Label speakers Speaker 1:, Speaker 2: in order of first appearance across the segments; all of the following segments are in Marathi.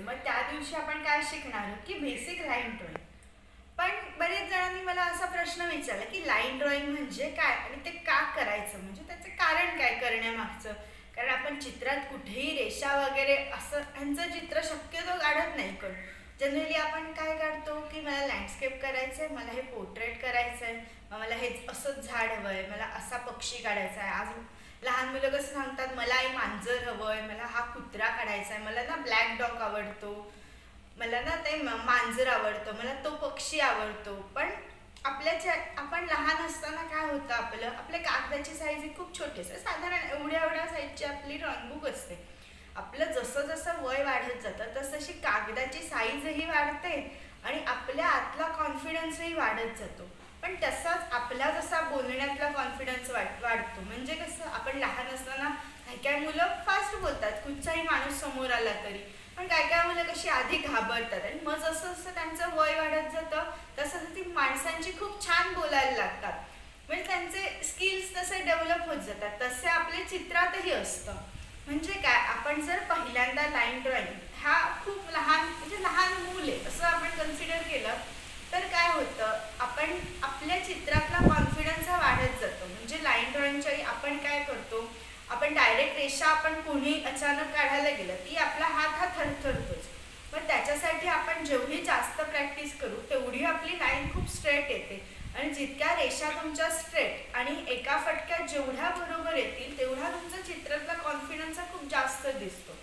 Speaker 1: मग त्या दिवशी आपण काय शिकणार आहोत की बेसिक लाईन ड्रॉइंग. पण बरेच जणांनी मला असा प्रश्न विचारला की लाईन ड्रॉइंग म्हणजे काय आणि ते का करायचं, म्हणजे त्याचं कारण काय करण्यामागचं. कारण आपण चित्रात कुठेही रेषा वगैरे असं ह्यांचं चित्र शक्यतो काढत नाही. पण जनरली आपण काय काढतो की मला लँडस्केप करायचं आहे, मला हे पोर्ट्रेट करायचं आहे, मला हे असंच झाड हवं आहे, मला असा पक्षी काढायचा आहे. आज लहान मुलं कसं सांगतात मला हे मांजर हवं आहे, मला हा कुत्रा काढायचा आहे, मला ना ब्लॅक डॉग आवडतो, मला ना ते मांजर आवडतं, मला तो पक्षी आवडतो. पण आपण लहान असताना काय होतं, आपल्या कागदाची साईज ही खूप छोटी असते, साधारण एवढ्या साईजची आपली ड्रॉइंग बुक असते. आपलं जसं जसं वय वाढत जातं तसशी कागदाची साईजही वाढते आणि आपल्या आतला कॉन्फिडन्सही वाढत जातो. पण तसाच आपला जसा बोलण्यातला कॉन्फिडन्स वाढतो. म्हणजे कसं, आपण लहान असताना काही मुलं फास्ट बोलतात, कुठचाही माणूस समोर आला तरी. पण काय मुलं कशी आधी घाबरतात आणि मग जसं जसं त्यांचं वय वाढत जातं तसं ती माणसांची खूप छान बोलायला लागतात. म्हणजे त्यांचे स्किल्स तसे डेव्हलप होत जातात. तसे आपले चित्रातही असतं. म्हणजे काय, आपण जर पहिल्यांदा लाईन ड्रॉइंग हा खूप लहान, म्हणजे लहान मूल आहे असं आपण कन्सिडर केलं तर काय होतं, आपण आपल्या चित्रातला कॉन्फिडन्स हा वाढत जातो. म्हणजे लाईन ड्रॉइंगच्याही आपण काय करतो, आपण डायरेक्ट रेषा आपण कोणी अचानक काढायला गेलं की आपला हात हा थरथरतोच. पण त्याच्यासाठी आपण जेवढी जास्त प्रॅक्टिस करू तेवढी आपली लाईन खूप स्ट्रेट येते. आणि जितक्या रेषा तुमच्या स्ट्रेट आणि एका फटक्यात जेवढ्या बरोबर येतील तेवढा तुमचा चित्रातला कॉन्फिडन्स हा खूप जास्त दिसतो.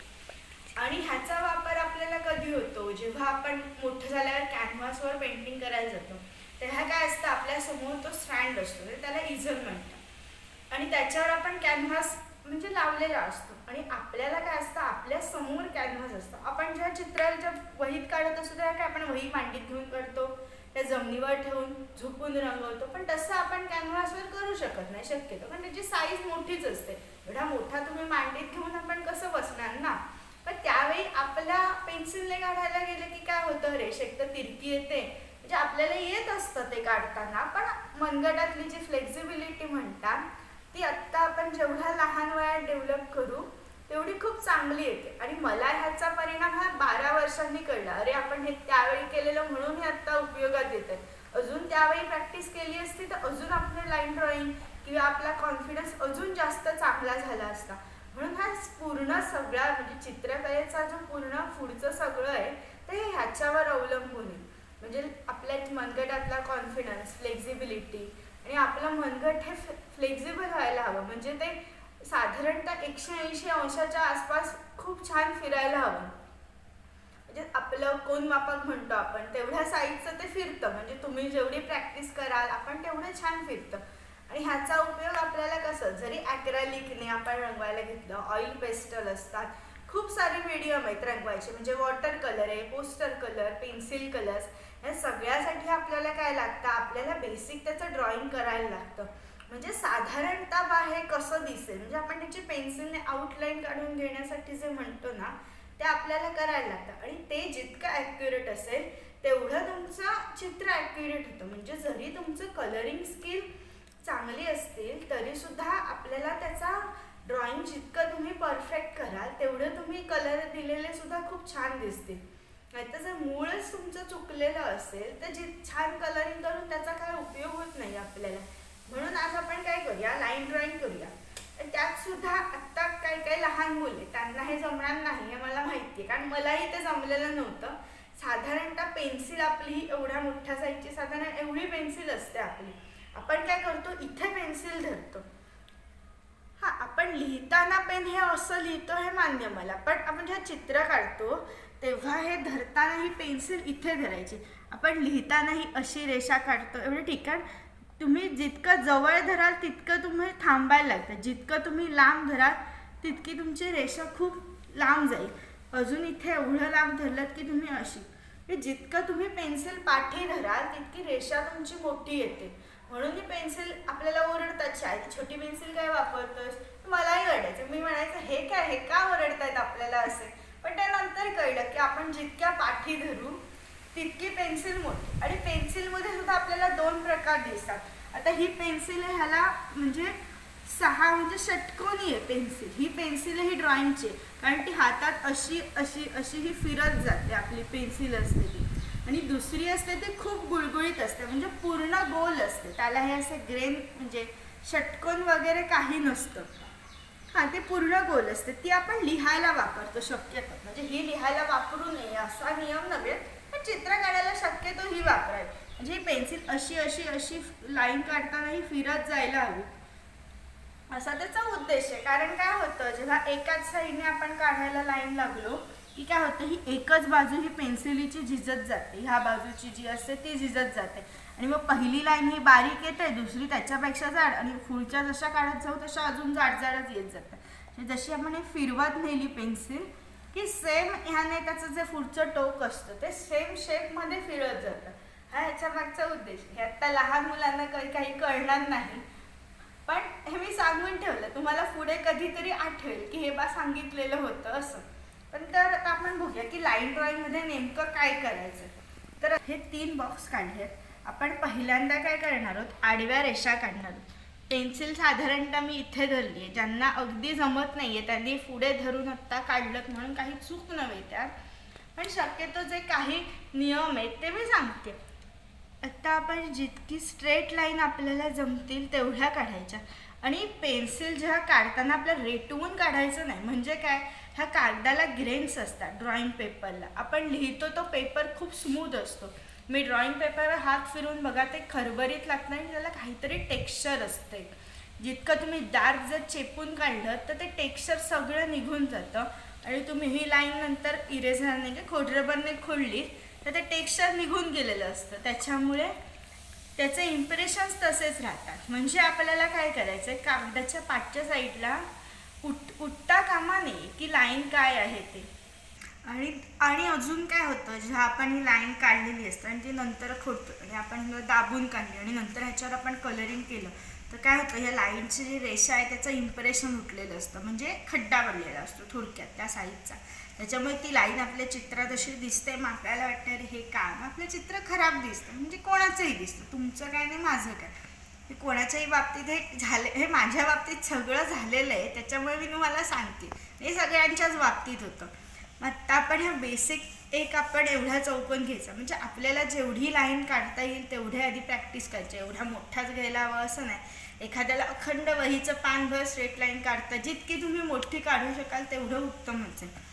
Speaker 1: आणि ह्याचा वापर आपल्याला कधी होतो, जेव्हा आपण मोठं झाल्यावर कॅनव्हासवर पेंटिंग करायला जातो. तेव्हा काय असतं, आपल्या समोर तो स्टँड असतो, त्याला इझल म्हणतात. आणि त्याच्यावर आपण कॅनव्हास म्हणजे लावलेला असतो आणि आपल्याला काय असतं, आपल्या समोर कॅनव्हास असतो. आपण ज्या चित्राच्या वहीत काढत असतो तेव्हा काय आपण वही मांडीत घेऊन काढतो, त्या जमिनीवर ठेवून झोपून रंगवतो. पण तसं आपण कॅनव्हासवर करू शकत नाही शक्यतो, कारण त्याची साईज मोठीच असते. एवढा मोठा तुम्ही मांडीत घेऊन आपण कसं बसणार ना. पण त्यावेळी आपल्या पेन्सिलने काढायला गेलं की काय होतं, रेषा एक तर तिरकी येते, म्हणजे आपल्याला येत असतं ते काढताना. पण मनगटातली जी फ्लेक्झिबिलिटी म्हणतात ती आत्ता आपण जेवढ्या लहान वयात डेव्हलप करू तेवढी खूप चांगली येते. आणि मला ह्याचा परिणाम हा 12 वर्षांनी कळला. अरे आपण हे त्यावेळी केलेलं म्हणून हे आत्ता उपयोगात येतं. अजून त्यावेळी प्रॅक्टिस केली असती तर अजून आपलं लाईन ड्रॉइंग किंवा आपला कॉन्फिडन्स अजून जास्त चांगला झाला असता. म्हणून हा पूर्ण सगळा म्हणजे चित्रकलेचा जो पूर्ण पुढचं सगळं आहे ते ह्याच्यावर अवलंबून आहे. म्हणजे आपल्या मनगटातला कॉन्फिडन्स, फ्लेक्झिबिलिटी, आणि आपलं मनगट हे फ्लेक्झिबल व्हायला हवं. म्हणजे ते साधारणतः 180 अंशाच्या आसपास खूप छान फिरायला हवं. म्हणजे आपलं कोन मापक म्हणतो आपण, तेवढ्या साईजचं ते फिरतं. म्हणजे तुम्ही जेवढी प्रॅक्टिस कराल आपण तेवढं छान फिरतं. आणि ह्याचा उपयोग आपल्याला कसं, जरी ॲक्रेलिकने आपण रंगवायला घेतलं, ऑइल पेस्टल असतात, खूप सारे मीडियम आहेत रंगवायचे. म्हणजे वॉटर कलर आहे, पोस्टर कलर, पेन्सिल कलर्स, या सगळ्यासाठी आपल्याला काय लागतं, आपल्याला बेसिक त्याचं ड्रॉइंग करायला लागतं. म्हणजे साधारणतः बाहेर कसं दिसेल, म्हणजे आपण त्याची पेन्सिलने आउटलाईन काढून घेण्यासाठी जे म्हणतो ना ते आपल्याला करायला लागतं. आणि ते जितकं ॲक्युरेट असेल तेवढं तुमचं चित्र ॲक्युरेट होतं. म्हणजे जरी तुमचं कलरिंग स्किल चांगली असतील तरी सुद्धा आपल्याला त्याचा ड्रॉइंग जितकं तुम्ही परफेक्ट कराल तेवढं तुम्ही कलर दिलेले सुद्धा खूप छान दिसतील. नाहीतर जर मूळच तुमचं चुकलेलं असेल तर छान कलरिंग करून त्याचा काय उपयोग होत नाही आपल्याला. म्हणून आज आपण काय करूया, लाईन ड्रॉइंग करूया. त्यात सुद्धा आत्ता काही लहान मुले त्यांना हे जमणार नाही हे मला माहिती आहे, कारण मलाही ते जमलेलं नव्हतं. साधारणतः पेन्सिल आपली एवढ्या मोठ्या साईजची, साधारण एवढी पेन्सिल असते आपली. आपण काय करतो, इथे पेन्सिल धरतो. आपण लिहिताना पेन हे असं लिहितो हे मान्य मला, पण आपण जेव्हा चित्र काढतो तेव्हा हे धरताना ही पेन्सिल इथे धरायची. आपण लिहितानाही अशी रेषा काढतो एवढं ठिकाण. तुम्ही जितकं जवळ धराल तितकं तुम्ही थांबायला लागतं, जितकं तुम्ही लांब धराल तितकी तुमची रेषा खूप लांब जाईल. अजून इथे एवढं लांब धरलं की तुम्ही अशी, जितकं तुम्ही पेन्सिल पाठी धराल तितकी रेषा तुमची मोठी येते. म्हणून ही पेन्सिल आपल्याला ओरडतात, शाळेत छोटी पेन्सिल काय वापरतोस, मलाही ओरडायचं. मी म्हणायचं हे काय, हे का ओरडतायत आपल्याला असे. पण त्यानंतर कळलं की आपण जितक्या पाठी धरू तितकी पेन्सिल मोठी. आणि पेन्सिलमध्ये सुद्धा आपल्याला 2 प्रकार दिसतात. आता ही पेन्सिल ह्याला म्हणजे 6 म्हणजे षटकोनी आहे पेन्सिल. ही पेन्सिल ही ड्रॉइंगची, कारण ती हातात अशी अशी अशी ही फिरत जाते आपली पेन्सिल असते ती. आणि दुसरी असते ती खूप गुळगुळीत असते, म्हणजे पूर्ण गोल असते. त्याला हे असे ग्रेन म्हणजे षटकोन वगैरे काही नसतं. हां, ते पूर्ण गोल असते. ती आपण लिहायला वापरतो शक्यतो. म्हणजे ही लिहायला वापरू नये असा नियम नव्हे, पण चित्र काढायला शक्यतो ही वापरावी. म्हणजे ही पेन्सिल अशी अशी अशी लाईन काढताना ही फिरत जायला हवी, असा त्याचा उद्देश आहे. कारण काय होतं, जेव्हा एकाच साईडने आपण काढायला लाईन लागलो की काय होतं, ही एकच बाजू ही पेन्सिलीची झिजत जाते, ह्या बाजूची जी असते ती झिजत जाते. आणि मग पहिली लाईन ही बारीक येते, दुसरी त्याच्यापेक्षा जाड, आणि पुढच्या जशा काढत जाऊ तशा अजून जाड जाडच येत जातात. जशी आपण हे फिरवत नेली पेन्सिल की सेम ह्याने त्याचं जे पुढचं टोक असतं ते सेम शेपमध्ये फिरत जातं. हा ह्याच्या मागचा उद्देश. हे आता लहान मुलांना काही कळणार नाही, पण हे मी सांगून ठेवलं, तुम्हाला पुढे कधीतरी आठवेल की हे बा सांगितलेलं होतं असं. पण तर आता आपण बघूया की लाईन ड्रॉइंगमध्ये नेमकं काय करायचं. तर हे 3 बॉक्स काढले. आपण पहिल्यांदा काय करणार आहोत, आडव्या रेषा काढणार आहोत. पेन्सिल साधारणतः मी इथे धरली आहे. ज्यांना अगदी जमत नाही आहे त्यांनी पुढे धरून आत्ता काढलं म्हणून काही चूक नव्हे त्यात, पण शक्यतो जे काही नियम आहेत ते मी सांगते. आत्ता आपण जितकी स्ट्रेट लाईन आपल्याला जमतील तेवढ्या काढायच्या. आणि पेन्सिल जेव्हा काढताना आपल्याला रेटवून काढायचं नाही. म्हणजे काय, ह्या कागदाला ग्रेन्स असतात. ड्रॉइंग पेपरला आपण लिहितो तो पेपर खूप स्मूथ असतो. मी ड्रॉइंग पेपरवर हात फिरून बघा, ते खरबरीत लागत नाही, त्याला काहीतरी टेक्स्चर असते. जितकं तुम्ही डार्क जर चेपून काढलं तर ते टेक्स्चर सगळं निघून जातं. आणि तुम्ही ही लाईन नंतर इरेझरने म्हणजे खोडरबरने खोडली तर ते टेक्स्चर निघून गेलेलं असतं. त्याच्यामुळे त्याचे इम्प्रेशन्स तसेच राहतात. म्हणजे आपल्याला काय करायचं आहे, कागदाच्या पाठच्या साईडला उठता कामा नये की लाईन काय आहे ते. आणि अजून काय होतं, जेव्हा आपण ही लाईन काढलेली असतं आणि ती नंतर खोडतो आणि आपण दाबून काढली आणि नंतर ह्याच्यावर आपण कलरिंग केलं तर काय होतं, ह्या लाईनची जी रेषा आहे त्याचं इम्प्रेशन उठलेलं असतं, म्हणजे खड्डा पडलेला असतो थोडक्यात त्या साईडचा. त्याच्यामुळे ती लाईन आपल्या चित्रात अशी दिसते, मग आपल्याला वाटतं अरे हे काम आपलं चित्र खराब दिसतं. म्हणजे कोणाचंही दिसतं, तुमचं काय नाही माझं काय, हे कोणाच्याही बाबतीत हे झाले, हे माझ्या बाबतीत सगळं झालेलं आहे. त्याच्यामुळे मी तुम्हाला सांगते, हे सगळ्यांच्याच बाबतीत होतं. मग आत्ता आपण ह्या बेसिक एक आपण एवढा चौकोन घ्यायचा. म्हणजे आपल्याला जेवढी लाईन काढता येईल तेवढ्या आधी प्रॅक्टिस करायची. एवढा मोठाच घ्यायला हवा असं नाही. एखाद्याला अखंड वहीचं पानभर स्ट्रेट लाईन काढता, जितकी तुम्ही मोठी काढू शकाल तेवढं उत्तमच आहे.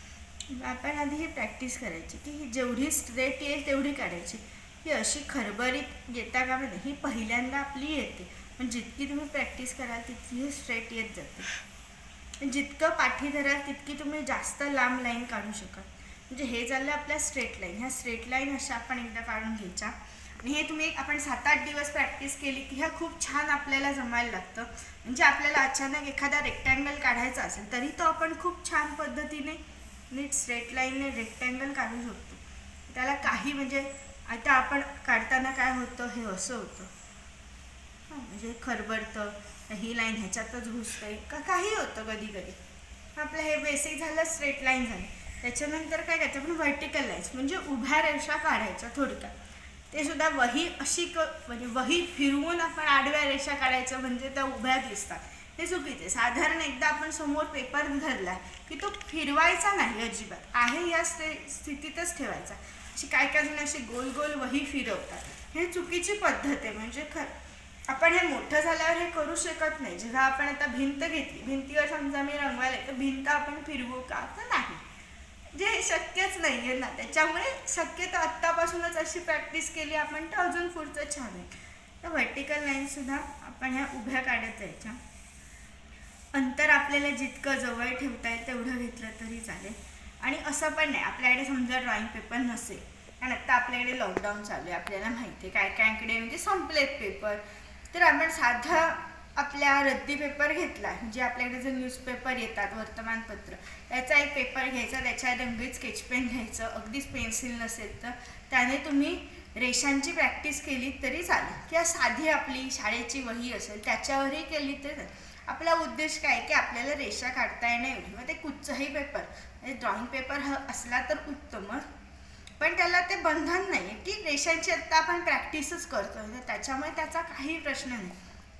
Speaker 1: आपण आधी ही प्रॅक्टिस करायची की ही जेवढी स्ट्रेट येईल तेवढी काढायची. ही अशी खरबरीत येता का नाही, ही पहिल्यांदा आपली येते, पण जितकी तुम्ही प्रॅक्टिस कराल तितकी ही स्ट्रेट येत जाते. जितकं पाठी धराल तितकी तुम्ही जास्त लांब लाईन काढू शकाल. म्हणजे हे झालं आपल्या स्ट्रेट लाईन. ह्या स्ट्रेट लाईन अशा आपण एकदा काढून घ्यायच्या. आणि हे तुम्ही आपण 7-8 दिवस प्रॅक्टिस केली की ह्या खूप छान आपल्याला जमायला लागतं. म्हणजे आपल्याला अचानक एखादा रेक्टँगल काढायचा असेल तरी तो आपण खूप छान पद्धतीने नीट स्ट्रेट लाईनने रेक्टँगल काढू शकतो. त्याला काही म्हणजे आता आपण काढताना काय होतं, हे असं होतं, म्हणजे खरबरतं, ही लाईन ह्याच्यातच घुसते का काही होतं कधी कधी. आपलं हे बेसिक झालं, स्ट्रेट लाईन झाली. त्याच्यानंतर काय करायचं, आपण व्हर्टिकल लाईन्स म्हणजे उभ्या रेषा काढायच्या थोडक्यात. ते सुद्धा वही अशी म्हणजे वही फिरवून आपण आडव्या रेषा काढायचं म्हणजे त्या उभ्या दिसतात, हे चुकीचे. साधारण एकदा आपण समोर पेपर धरला की तो फिरवायचा नाही अजिबात, आहे या स्थितीतच ठेवायचा. अशी काय काय जण अशी गोल गोल वही फिरवतात, हे चुकीची पद्धत आहे. म्हणजे आपण हे मोठं झाल्यावर हे करू शकत नाही. जेव्हा आपण आता भिंत घेतली, भिंतीवर समजा मी रंगवायला तर भिंत आपण फिरवू का, तर नाही, जे शक्यच नाही आहे ना. त्याच्यामुळे शक्यतो आत्तापासूनच अशी प्रॅक्टिस केली आपण तर अजून पुढचं छान आहे. तर व्हर्टिकल लाईनसुद्धा आपण ह्या उभ्या काढत जायच्या. अंतर आपल्याला जितकं जवळ ठेवता येईल तेवढं घेतलं तरी चालेल. आणि असं पण नाही आपल्याकडे समजा ड्रॉइंग पेपर नसेल, कारण आत्ता आपल्याकडे लॉकडाऊन चालू आहे, आपल्याला माहिती आहे काय कायकडे म्हणजे संपलेत पेपर, तर आपण साधा आपल्या रद्दी पेपर घेतला, म्हणजे आपल्याकडे जे न्यूजपेपर येतात वर्तमानपत्र, त्याचा एक पेपर घ्यायचा, त्याच्या रंगीत स्केच पेन घ्यायचं, अगदीच पेन्सिल नसेल तर त्याने तुम्ही रेषांची प्रॅक्टिस केली तरी चालेल. किंवा साधी आपली शाळेची वही असेल त्याच्यावरही केली तरी चालेल. आपला उद्देश काय की आपल्याला रेषा काढता येणं एवढी. मग ते कुठचाही पेपर म्हणजे ड्रॉइंग पेपर असला तर उत्तमच, पण त्याला ते बंधन नाही की रेषांची आत्ता आपण प्रॅक्टिसच करतो, त्याच्यामुळे त्याचा काही प्रश्न नाही.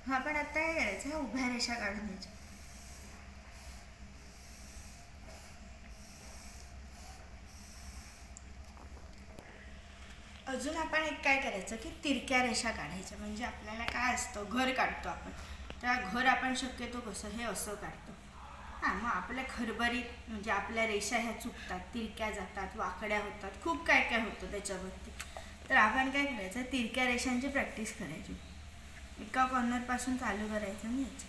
Speaker 1: हा, पण आता काय करायचं, ह्या उभ्या रेषा काढून घ्यायच्या. अजून आपण एक काय करायचं की तिरक्या रेषा काढायच्या. म्हणजे आपल्याला काय असतं, घर काढतो आपण, त्या घर आपण शक्यतो कसं हे असं काढतो. हां, मग आपल्या खरबरीत म्हणजे आपल्या रेषा ह्या चुकतात, तिरक्या जातात, वाकड्या होतात, खूप काय काय होतं त्याच्यावरती. तर आपण काय करायचं, तिरक्या रेषांची प्रॅक्टिस करायची. एका कॉर्नरपासून चालू करायचं आणि यायचं.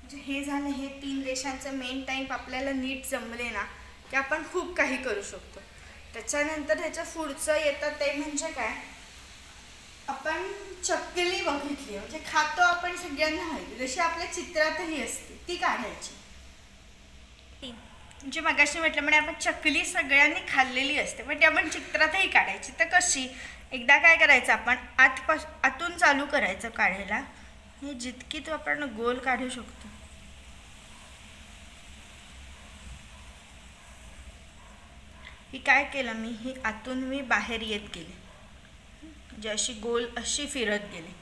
Speaker 1: म्हणजे हे झालं, हे 3 रेषांचं मेन टाईप आपल्याला नीट जमले ना की आपण खूप काही करू शकतो. त्याच्यानंतर ह्याच्या पुढचं येतं ते म्हणजे काय, आपण चक्कली बघितली, म्हणजे खातो आपण, सगळ्यांना माहिती, जशी आपल्या चित्रातही असते ती काढायची. म्हणजे मगाशी म्हटलं म्हणजे आपण चकली सगळ्यांनी खाल्लेली असते, पण ती आपण चित्रातही काढायची. तर कशी, एकदा काय करायचं, आपण आतून चालू करायचं काढायला. हे जितकी तो आपण गोल काढू शकतो. ही काय केलं मी, ही आतून मी बाहेर येत गेले, म्हणजे अशी गोल अशी फिरत गेले.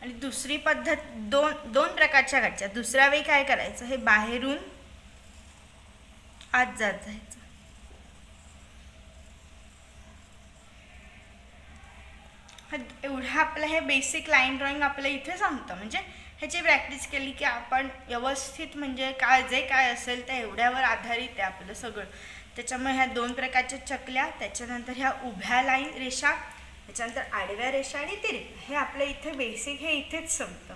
Speaker 1: आणि दुसरी पद्धत, दोन दोन प्रकारच्या काढच्या. दुसऱ्या वेळी काय करायचं, हे बाहेरून आत जात जायचं. एवढं आपलं हे बेसिक लाईन ड्रॉइंग आपलं इथे संपतं. म्हणजे ह्याची प्रॅक्टिस केली की आपण व्यवस्थित, म्हणजे काय जे काय असेल त्या एवढ्यावर आधारित आहे आपलं सगळं. त्याच्यामुळे ह्या 2 प्रकारच्या चकल्या, त्याच्यानंतर ह्या उभ्या लाईन रेषा, त्याच्यानंतर आडव्या रेषा आणि तिरक्या, हे आपलं इथे बेसिक हे इथेच संपतं.